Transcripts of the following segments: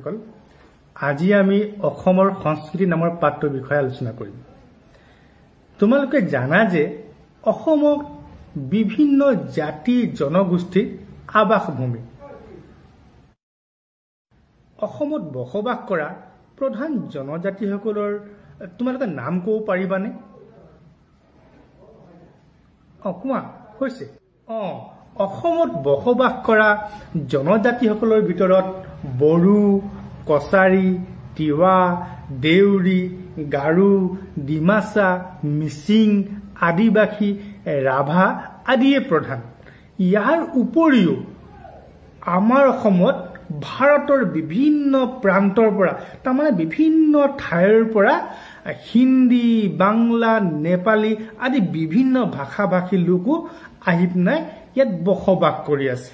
সকল আজি আমি অসমৰ সংস্কৃতি নামৰ পাঠৰ বিষয়ে আলোচনা কৰিম। তোমালোকে জানা যে অসমত বিভিন্ন জাতি জনগোষ্ঠীৰ আবাসভূমি। অসমত বসবাস কৰা প্ৰধান জনজাতিসকলৰ তোমালোকে নাম ক'ব পাৰিবানে? কোৱা হৈছে। অসমত বসবাস কৰা জনজাতিসকলৰ ভিতৰত বড়ো, কছাৰী, তিৱা, দেউৰী, গাৰো, ডিমাচা, মিচিং, আদিবাসী, ৰাভা আদিয়ে প্ৰধান। ইয়াৰ উপৰিও আমাৰ অসমত ভাৰতৰ বিভিন্ন প্ৰান্তৰ পৰা তাৰমানে বিভিন্ন ঠাইৰ পৰা হিন্দী, বাংলা, নেপালী আদি বিভিন্ন ভাষাভাষী লোকো আহি পিনে ইয়াত বসবাস কৰি আছে।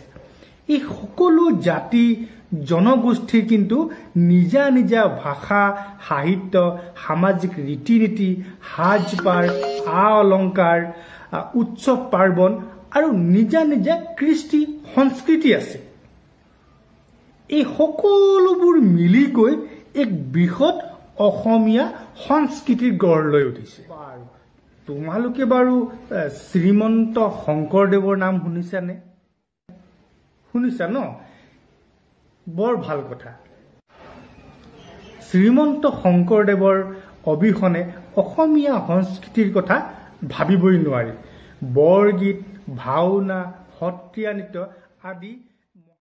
এই সকলো জাতি জনগোষ্ঠীৰ কিন্তু নিজা নিজা ভাষা, সাহিত্য, সামাজিক ৰীতি নীতি, সাজপাৰ, অলংকাৰ, উৎসৱ পাৰ্বণ আৰু নিজা নিজা কৃষ্টি সংস্কৃতি আছে। এই সকলোবোৰ মিলি গৈ এক বৃহৎ অসমীয়া সংস্কৃতিৰ গঢ় লৈ উঠিছে। তোমালোকে বাৰু শ্ৰীমন্ত শংকৰদেৱৰ নাম শুনিছানে? শুনিছা ন? বৰ ভাল কথা। শ্ৰীমন্ত শংকৰদেৱৰ অবিহনে অসমীয়া সংস্কৃতিৰ কথা ভাবিবই নোৱাৰি। বৰগীত, ভাওনা, সত্ৰীয়া নৃত্য আদি